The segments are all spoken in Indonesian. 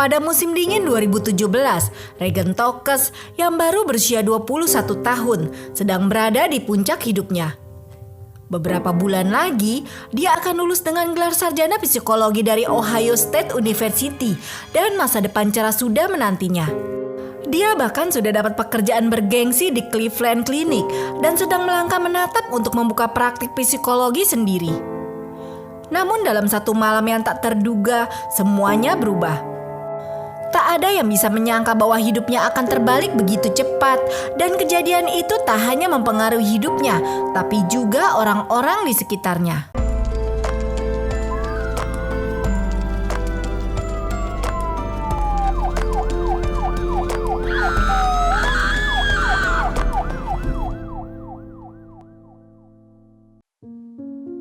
Pada musim dingin 2017, Regan Tokes yang baru berusia 21 tahun sedang berada di puncak hidupnya. Beberapa bulan lagi, dia akan lulus dengan gelar sarjana psikologi dari Ohio State University dan masa depan cerah sudah menantinya. Dia bahkan sudah dapat pekerjaan bergengsi di Cleveland Clinic dan sedang melangkah menatap untuk membuka praktik psikologi sendiri. Namun dalam satu malam yang tak terduga, semuanya berubah. Tak ada yang bisa menyangka bahwa hidupnya akan terbalik begitu cepat, dan kejadian itu tak hanya mempengaruhi hidupnya, tapi juga orang-orang di sekitarnya.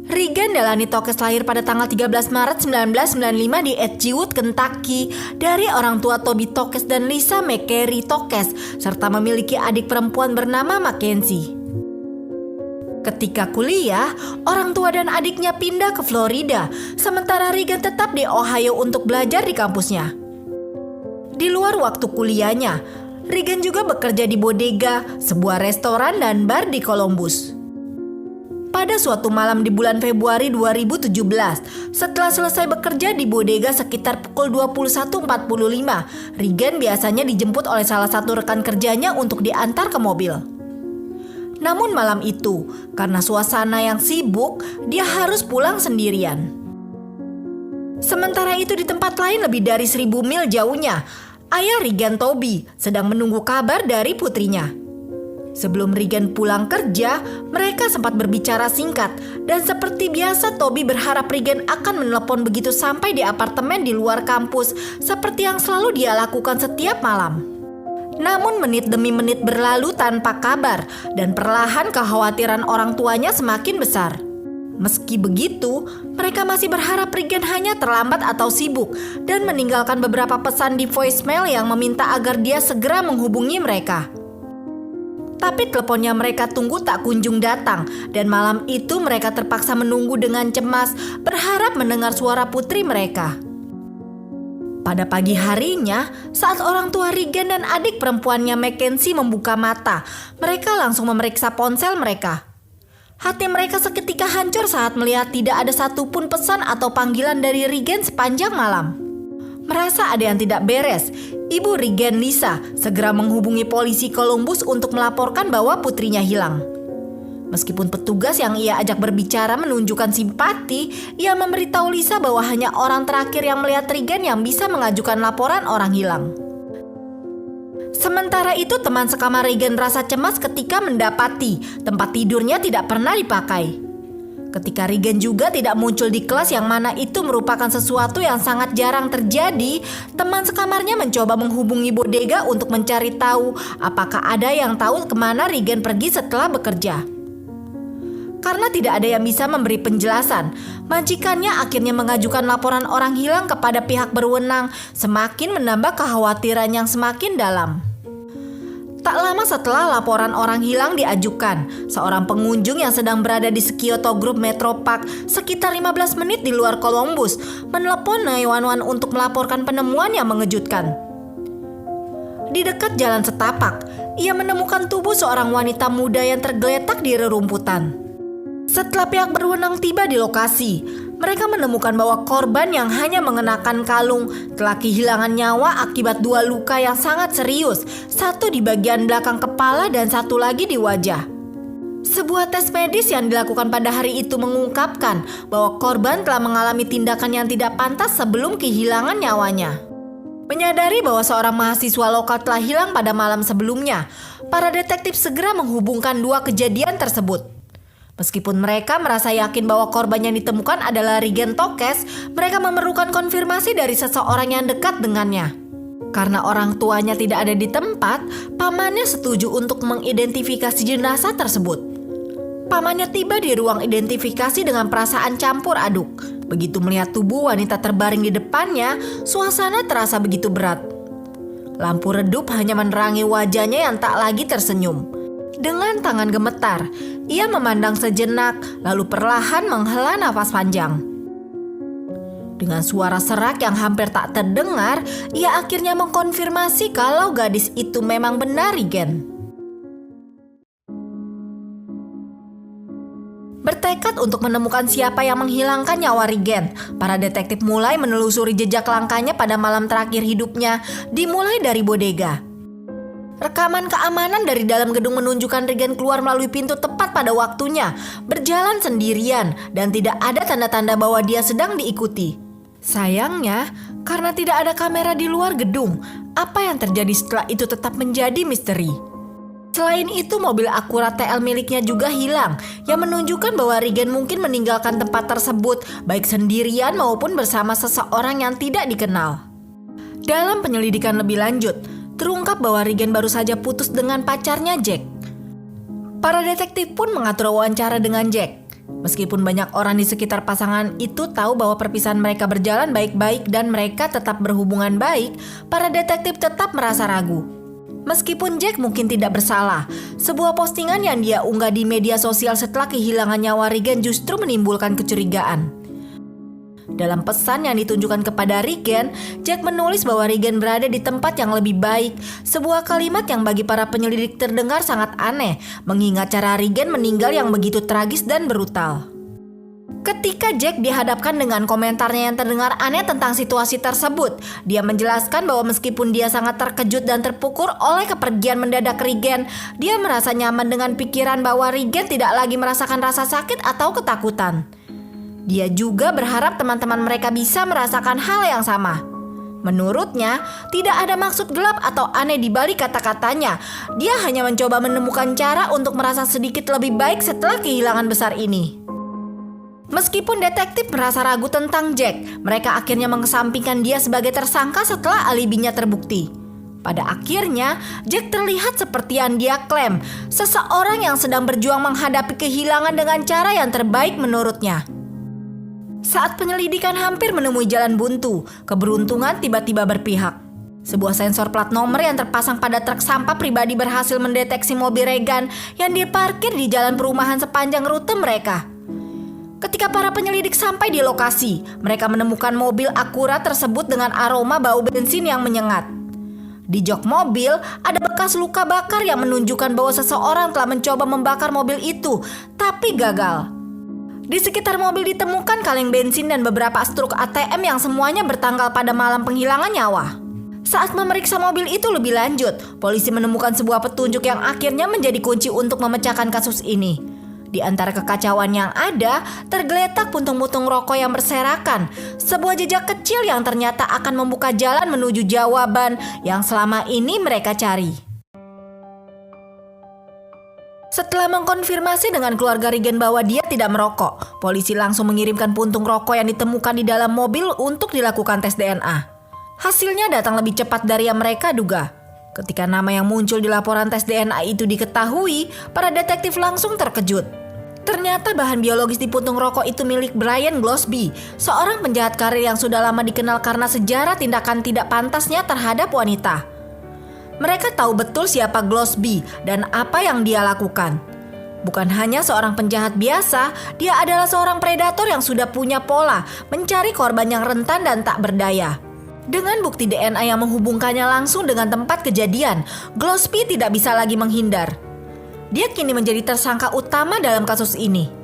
Regan Delaney Tokes lahir pada tanggal 13 Maret 1995 di Edgewood, Kentucky dari orang tua Toby Tokes dan Lisa McCary Tokes serta memiliki adik perempuan bernama Mackenzie. Ketika kuliah, orang tua dan adiknya pindah ke Florida, sementara Regan tetap di Ohio untuk belajar di kampusnya. Di luar waktu kuliahnya, Regan juga bekerja di Bodega, sebuah restoran dan bar di Columbus. Pada suatu malam di bulan Februari 2017, setelah selesai bekerja di Bodega sekitar pukul 21.45, Regan biasanya dijemput oleh salah satu rekan kerjanya untuk diantar ke mobil. Namun malam itu, karena suasana yang sibuk, dia harus pulang sendirian. Sementara itu di tempat lain lebih dari 1.000 mil jauhnya, ayah Regan, Toby, sedang menunggu kabar dari putrinya. Sebelum Regan pulang kerja, mereka sempat berbicara singkat dan seperti biasa Toby berharap Regan akan menelpon begitu sampai di apartemen di luar kampus seperti yang selalu dia lakukan setiap malam. Namun menit demi menit berlalu tanpa kabar dan perlahan kekhawatiran orang tuanya semakin besar. Meski begitu, mereka masih berharap Regan hanya terlambat atau sibuk dan meninggalkan beberapa pesan di voicemail yang meminta agar dia segera menghubungi mereka. Tapi teleponnya mereka tunggu tak kunjung datang dan malam itu mereka terpaksa menunggu dengan cemas berharap mendengar suara putri mereka. Pada pagi harinya, saat orang tua Regan dan adik perempuannya Mackenzie membuka mata, mereka langsung memeriksa ponsel mereka. Hati mereka seketika hancur saat melihat tidak ada satupun pesan atau panggilan dari Regan sepanjang malam. Merasa ada yang tidak beres, ibu Regan, Lisa, segera menghubungi polisi Columbus untuk melaporkan bahwa putrinya hilang. Meskipun petugas yang ia ajak berbicara menunjukkan simpati, ia memberitahu Lisa bahwa hanya orang terakhir yang melihat Regan yang bisa mengajukan laporan orang hilang. Sementara itu teman sekamar Regan rasa cemas ketika mendapati tempat tidurnya tidak pernah dipakai. Ketika Regan juga tidak muncul di kelas yang mana itu merupakan sesuatu yang sangat jarang terjadi, teman sekamarnya mencoba menghubungi Bodega untuk mencari tahu apakah ada yang tahu kemana Regan pergi setelah bekerja. Karena tidak ada yang bisa memberi penjelasan, majikannya akhirnya mengajukan laporan orang hilang kepada pihak berwenang, semakin menambah kekhawatiran yang semakin dalam. Tak lama setelah laporan orang hilang diajukan, seorang pengunjung yang sedang berada di Kyoto Group Metro Park sekitar 15 menit di luar Columbus menelepon 911 untuk melaporkan penemuan yang mengejutkan. Di dekat jalan setapak, ia menemukan tubuh seorang wanita muda yang tergeletak di rerumputan. Setelah pihak berwenang tiba di lokasi, mereka menemukan bahwa korban yang hanya mengenakan kalung telah kehilangan nyawa akibat 2 luka yang sangat serius, satu di bagian belakang kepala dan satu lagi di wajah. Sebuah tes medis yang dilakukan pada hari itu mengungkapkan bahwa korban telah mengalami tindakan yang tidak pantas sebelum kehilangan nyawanya. Menyadari bahwa seorang mahasiswa lokal telah hilang pada malam sebelumnya, para detektif segera menghubungkan 2 kejadian tersebut. Meskipun mereka merasa yakin bahwa korban yang ditemukan adalah Regan Tokes, mereka memerlukan konfirmasi dari seseorang yang dekat dengannya. Karena orang tuanya tidak ada di tempat, pamannya setuju untuk mengidentifikasi jenazah tersebut. Pamannya tiba di ruang identifikasi dengan perasaan campur aduk. Begitu melihat tubuh wanita terbaring di depannya, suasana terasa begitu berat. Lampu redup hanya menerangi wajahnya yang tak lagi tersenyum. Dengan tangan gemetar, ia memandang sejenak, lalu perlahan menghela nafas panjang. Dengan suara serak yang hampir tak terdengar, ia akhirnya mengkonfirmasi kalau gadis itu memang benar Regen. Bertekad untuk menemukan siapa yang menghilangkan nyawa Regen, para detektif mulai menelusuri jejak langkahnya pada malam terakhir hidupnya, dimulai dari bodega. Rekaman keamanan dari dalam gedung menunjukkan Regen keluar melalui pintu tepat pada waktunya, berjalan sendirian, dan tidak ada tanda-tanda bahwa dia sedang diikuti. Sayangnya, karena tidak ada kamera di luar gedung, apa yang terjadi setelah itu tetap menjadi misteri. Selain itu, mobil Acura TL miliknya juga hilang, yang menunjukkan bahwa Regen mungkin meninggalkan tempat tersebut, baik sendirian maupun bersama seseorang yang tidak dikenal. Dalam penyelidikan lebih lanjut, terungkap bahwa Regen baru saja putus dengan pacarnya Jack. Para detektif pun mengatur wawancara dengan Jack. Meskipun banyak orang di sekitar pasangan itu tahu bahwa perpisahan mereka berjalan baik-baik dan mereka tetap berhubungan baik, para detektif tetap merasa ragu. Meskipun Jack mungkin tidak bersalah, sebuah postingan yang dia unggah di media sosial setelah kehilangan nyawa Regen justru menimbulkan kecurigaan. Dalam pesan yang ditunjukkan kepada Regen, Jack menulis bahwa Regen berada di tempat yang lebih baik. Sebuah kalimat yang bagi para penyelidik terdengar sangat aneh, mengingat cara Regen meninggal yang begitu tragis dan brutal. Ketika Jack dihadapkan dengan komentarnya yang terdengar aneh tentang situasi tersebut, dia menjelaskan bahwa meskipun dia sangat terkejut dan terpukul oleh kepergian mendadak Regen, dia merasa nyaman dengan pikiran bahwa Regen tidak lagi merasakan rasa sakit atau ketakutan. Dia juga berharap teman-teman mereka bisa merasakan hal yang sama. Menurutnya, tidak ada maksud gelap atau aneh di balik kata-katanya. Dia hanya mencoba menemukan cara untuk merasa sedikit lebih baik setelah kehilangan besar ini. Meskipun detektif merasa ragu tentang Jack, mereka akhirnya mengesampingkan dia sebagai tersangka setelah alibinya terbukti. Pada akhirnya, Jack terlihat seperti yang dia klaim, seseorang yang sedang berjuang menghadapi kehilangan dengan cara yang terbaik menurutnya. Saat penyelidikan hampir menemui jalan buntu, keberuntungan tiba-tiba berpihak. Sebuah sensor plat nomor yang terpasang pada truk sampah pribadi berhasil mendeteksi mobil Regen yang diparkir di jalan perumahan sepanjang rute mereka. Ketika para penyelidik sampai di lokasi, mereka menemukan mobil Acura tersebut dengan aroma bau bensin yang menyengat. Di jok mobil, ada bekas luka bakar yang menunjukkan bahwa seseorang telah mencoba membakar mobil itu, tapi gagal. Di sekitar mobil ditemukan kaleng bensin dan beberapa struk ATM yang semuanya bertanggal pada malam penghilangan nyawa. Saat memeriksa mobil itu lebih lanjut, polisi menemukan sebuah petunjuk yang akhirnya menjadi kunci untuk memecahkan kasus ini. Di antara kekacauan yang ada, tergeletak puntung-puntung rokok yang berserakan, sebuah jejak kecil yang ternyata akan membuka jalan menuju jawaban yang selama ini mereka cari. Setelah mengkonfirmasi dengan keluarga Regen bahwa dia tidak merokok, polisi langsung mengirimkan puntung rokok yang ditemukan di dalam mobil untuk dilakukan tes DNA. Hasilnya datang lebih cepat dari yang mereka duga. Ketika nama yang muncul di laporan tes DNA itu diketahui, para detektif langsung terkejut. Ternyata bahan biologis di puntung rokok itu milik Brian Glosby, seorang penjahat karir yang sudah lama dikenal karena sejarah tindakan tidak pantasnya terhadap wanita. Mereka tahu betul siapa Glosby dan apa yang dia lakukan. Bukan hanya seorang penjahat biasa, dia adalah seorang predator yang sudah punya pola mencari korban yang rentan dan tak berdaya. Dengan bukti DNA yang menghubungkannya langsung dengan tempat kejadian, Glosby tidak bisa lagi menghindar. Dia kini menjadi tersangka utama dalam kasus ini.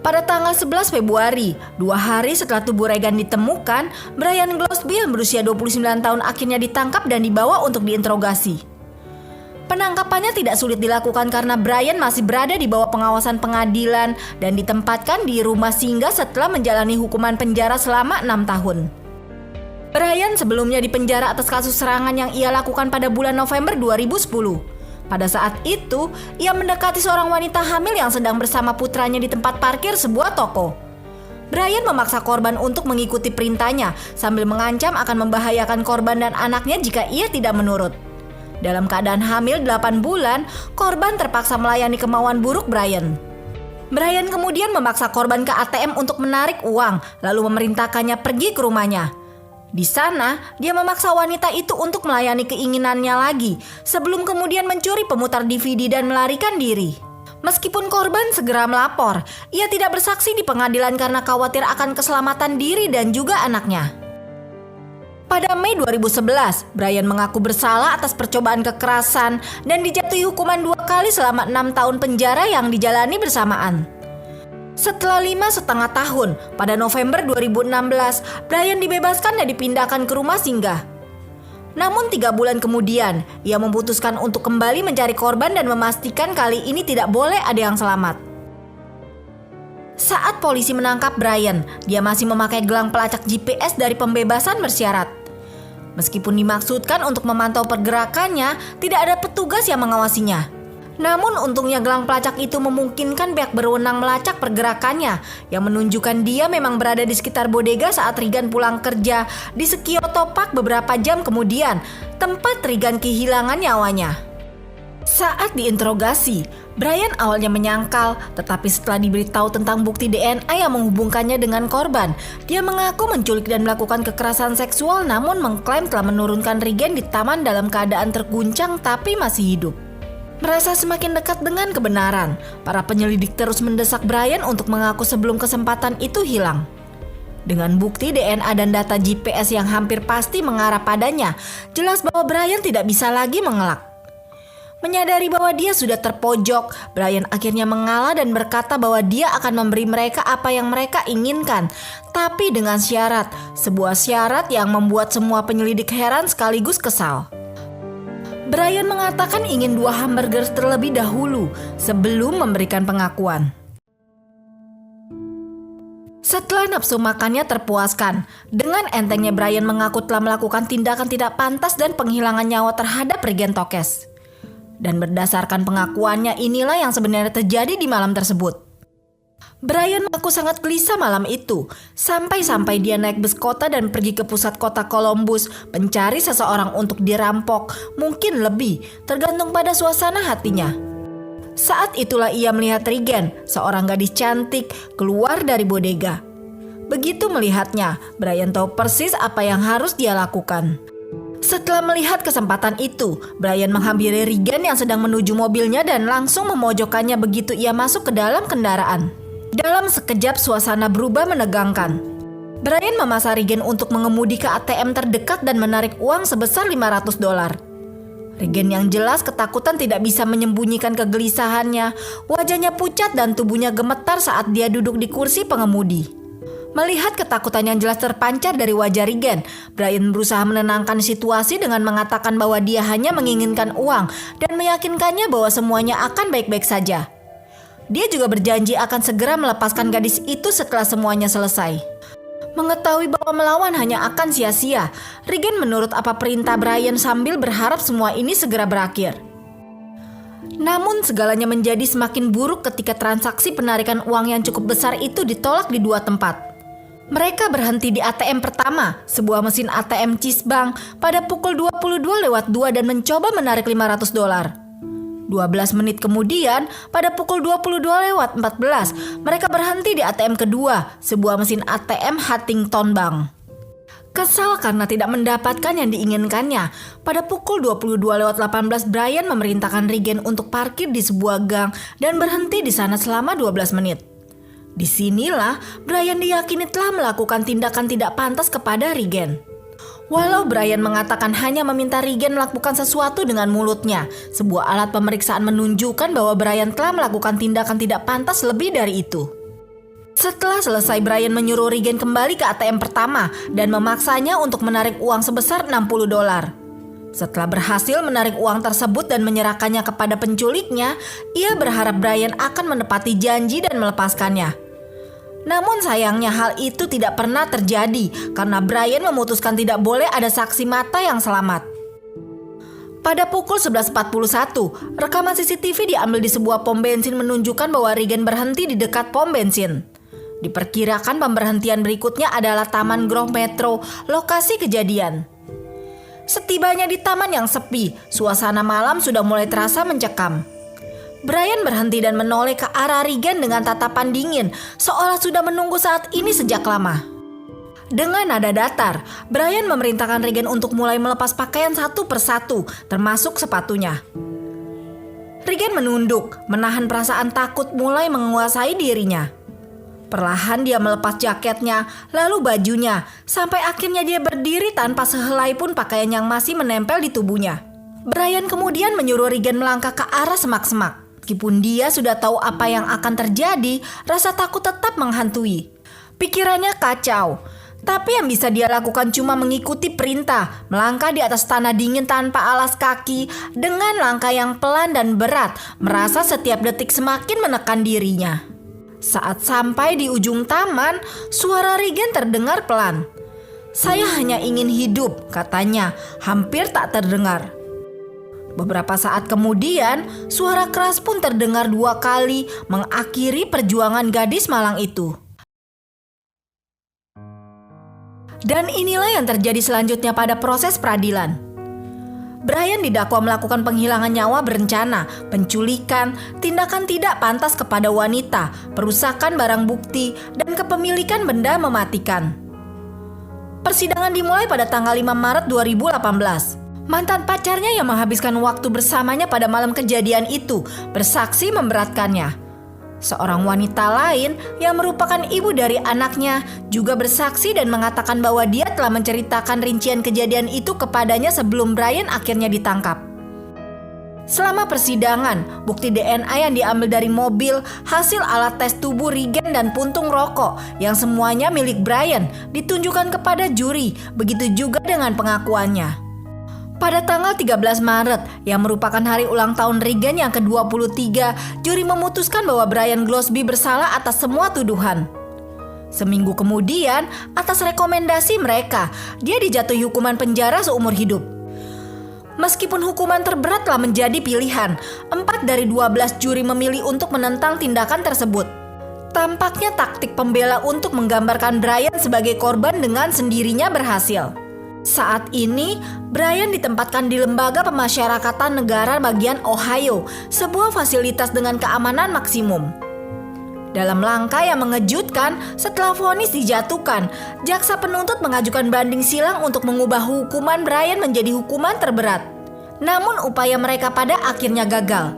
Pada tanggal 11 Februari, 2 hari setelah tubuh Regen ditemukan, Brian Glosby yang berusia 29 tahun akhirnya ditangkap dan dibawa untuk diinterogasi. Penangkapannya tidak sulit dilakukan karena Brian masih berada di bawah pengawasan pengadilan dan ditempatkan di rumah singgah setelah menjalani hukuman penjara selama 6 tahun. Brian sebelumnya dipenjara atas kasus serangan yang ia lakukan pada bulan November 2010. Pada saat itu, ia mendekati seorang wanita hamil yang sedang bersama putranya di tempat parkir sebuah toko. Brian memaksa korban untuk mengikuti perintahnya sambil mengancam akan membahayakan korban dan anaknya jika ia tidak menurut. Dalam keadaan hamil 8 bulan, korban terpaksa melayani kemauan buruk Brian. Brian kemudian memaksa korban ke ATM untuk menarik uang, lalu memerintahkannya pergi ke rumahnya. Di sana, dia memaksa wanita itu untuk melayani keinginannya lagi, sebelum kemudian mencuri pemutar DVD dan melarikan diri. Meskipun korban segera melapor, ia tidak bersaksi di pengadilan karena khawatir akan keselamatan diri dan juga anaknya. Pada Mei 2011, Brian mengaku bersalah atas percobaan kekerasan dan dijatuhi hukuman 2 kali selama 6 tahun penjara yang dijalani bersamaan. Setelah 5,5 tahun, pada November 2016, Brian dibebaskan dan dipindahkan ke rumah singgah. Namun 3 bulan kemudian, ia memutuskan untuk kembali mencari korban dan memastikan kali ini tidak boleh ada yang selamat. Saat polisi menangkap Brian, dia masih memakai gelang pelacak GPS dari pembebasan bersyarat. Meskipun dimaksudkan untuk memantau pergerakannya, tidak ada petugas yang mengawasinya. Namun untungnya gelang pelacak itu memungkinkan pihak berwenang melacak pergerakannya, yang menunjukkan dia memang berada di sekitar bodega saat Regan pulang kerja di Kyoto Park beberapa jam kemudian, tempat Regan kehilangan nyawanya. Saat diinterogasi, Brian awalnya menyangkal, tetapi setelah diberitahu tentang bukti DNA yang menghubungkannya dengan korban, dia mengaku menculik dan melakukan kekerasan seksual namun mengklaim telah menurunkan Regan di taman dalam keadaan terguncang tapi masih hidup. Merasa semakin dekat dengan kebenaran, para penyelidik terus mendesak Brian untuk mengaku sebelum kesempatan itu hilang. Dengan bukti DNA dan data GPS yang hampir pasti mengarah padanya, jelas bahwa Brian tidak bisa lagi mengelak. Menyadari bahwa dia sudah terpojok, Brian akhirnya mengalah dan berkata bahwa dia akan memberi mereka apa yang mereka inginkan, tapi dengan syarat, sebuah syarat yang membuat semua penyelidik heran sekaligus kesal. Brian mengatakan ingin 2 hamburger terlebih dahulu sebelum memberikan pengakuan. Setelah nafsu makannya terpuaskan, dengan entengnya Brian mengaku telah melakukan tindakan tidak pantas dan penghilangan nyawa terhadap Regan Tokes. Dan berdasarkan pengakuannya inilah yang sebenarnya terjadi di malam tersebut. Brian mengaku sangat gelisah malam itu, sampai-sampai dia naik bus kota dan pergi ke pusat kota Columbus mencari seseorang untuk dirampok, mungkin lebih, tergantung pada suasana hatinya. Saat itulah ia melihat Regan, seorang gadis cantik, keluar dari bodega. Begitu melihatnya, Brian tahu persis apa yang harus dia lakukan. Setelah melihat kesempatan itu, Brian menghampiri Regan yang sedang menuju mobilnya dan langsung memojokkannya begitu ia masuk ke dalam kendaraan. Dalam sekejap suasana berubah menegangkan. Brian memaksa Regan untuk mengemudi ke ATM terdekat dan menarik uang sebesar $500. Regan yang jelas ketakutan tidak bisa menyembunyikan kegelisahannya. Wajahnya pucat dan tubuhnya gemetar saat dia duduk di kursi pengemudi. Melihat ketakutan yang jelas terpancar dari wajah Regan, Brian berusaha menenangkan situasi dengan mengatakan bahwa dia hanya menginginkan uang dan meyakinkannya bahwa semuanya akan baik-baik saja. Dia juga berjanji akan segera melepaskan gadis itu setelah semuanya selesai. Mengetahui bahwa melawan hanya akan sia-sia, Regan menurut apa perintah Brian sambil berharap semua ini segera berakhir. Namun segalanya menjadi semakin buruk ketika transaksi penarikan uang yang cukup besar itu ditolak di 2 tempat. Mereka berhenti di ATM pertama, sebuah mesin ATM Chase Bank, pada pukul 22:02 dan mencoba menarik $500. 12 menit kemudian, pada pukul 22:14, mereka berhenti di ATM kedua, sebuah mesin ATM Huntington Bank. Kesal karena tidak mendapatkan yang diinginkannya, pada pukul 22:18 Brian memerintahkan Regan untuk parkir di sebuah gang dan berhenti di sana selama 12 menit. Disinilah Brian diyakini telah melakukan tindakan tidak pantas kepada Regan. Walau Brian mengatakan hanya meminta Regan melakukan sesuatu dengan mulutnya, sebuah alat pemeriksaan menunjukkan bahwa Brian telah melakukan tindakan tidak pantas lebih dari itu. Setelah selesai, Brian menyuruh Regan kembali ke ATM pertama dan memaksanya untuk menarik uang sebesar $60. Setelah berhasil menarik uang tersebut dan menyerahkannya kepada penculiknya, ia berharap Brian akan menepati janji dan melepaskannya. Namun sayangnya hal itu tidak pernah terjadi karena Brian memutuskan tidak boleh ada saksi mata yang selamat. Pada pukul 11:41, rekaman CCTV diambil di sebuah pom bensin menunjukkan bahwa Regan berhenti di dekat pom bensin. Diperkirakan pemberhentian berikutnya adalah Taman Grove Metro, lokasi kejadian. Setibanya di taman yang sepi, suasana malam sudah mulai terasa mencekam. Brian berhenti dan menoleh ke arah Regan dengan tatapan dingin, seolah sudah menunggu saat ini sejak lama. Dengan nada datar, Brian memerintahkan Regan untuk mulai melepas pakaian satu persatu, termasuk sepatunya. Regan menunduk, menahan perasaan takut mulai menguasai dirinya. Perlahan dia melepas jaketnya, lalu bajunya, sampai akhirnya dia berdiri tanpa sehelai pun pakaian yang masih menempel di tubuhnya. Brian kemudian menyuruh Regan melangkah ke arah semak-semak. Meskipun dia sudah tahu apa yang akan terjadi, rasa takut tetap menghantui. Pikirannya kacau, tapi yang bisa dia lakukan cuma mengikuti perintah, melangkah di atas tanah dingin tanpa alas kaki, dengan langkah yang pelan dan berat, merasa setiap detik semakin menekan dirinya. Saat sampai di ujung taman, suara Regan terdengar pelan. "Saya hanya ingin hidup," katanya, hampir tak terdengar. Beberapa saat kemudian, suara keras pun terdengar 2 kali, mengakhiri perjuangan gadis malang itu. Dan inilah yang terjadi selanjutnya pada proses peradilan. Brian didakwa melakukan penghilangan nyawa berencana, penculikan, tindakan tidak pantas kepada wanita, perusakan barang bukti, dan kepemilikan benda mematikan. Persidangan dimulai pada tanggal 5 Maret 2018. Mantan pacarnya yang menghabiskan waktu bersamanya pada malam kejadian itu bersaksi memberatkannya. Seorang wanita lain yang merupakan ibu dari anaknya juga bersaksi dan mengatakan bahwa dia telah menceritakan rincian kejadian itu kepadanya sebelum Brian akhirnya ditangkap. Selama persidangan, bukti DNA yang diambil dari mobil, hasil alat tes tubuh Regan dan puntung rokok yang semuanya milik Brian ditunjukkan kepada juri, begitu juga dengan pengakuannya. Pada tanggal 13 Maret, yang merupakan hari ulang tahun Regan yang ke-23, juri memutuskan bahwa Brian Glosby bersalah atas semua tuduhan. Seminggu kemudian, atas rekomendasi mereka, dia dijatuhi hukuman penjara seumur hidup. Meskipun hukuman terberat telah menjadi pilihan, 4 dari 12 juri memilih untuk menentang tindakan tersebut. Tampaknya taktik pembela untuk menggambarkan Brian sebagai korban dengan sendirinya berhasil. Saat ini, Brian ditempatkan di Lembaga Pemasyarakatan Negara bagian Ohio, sebuah fasilitas dengan keamanan maksimum. Dalam langkah yang mengejutkan, setelah vonis dijatuhkan, jaksa penuntut mengajukan banding silang untuk mengubah hukuman Brian menjadi hukuman terberat. Namun upaya mereka pada akhirnya gagal.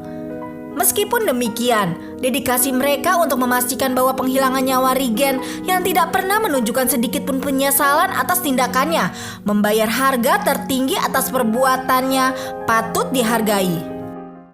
Meskipun demikian, dedikasi mereka untuk memastikan bahwa penghilangan nyawa Regan yang tidak pernah menunjukkan sedikit pun penyesalan atas tindakannya, membayar harga tertinggi atas perbuatannya, patut dihargai.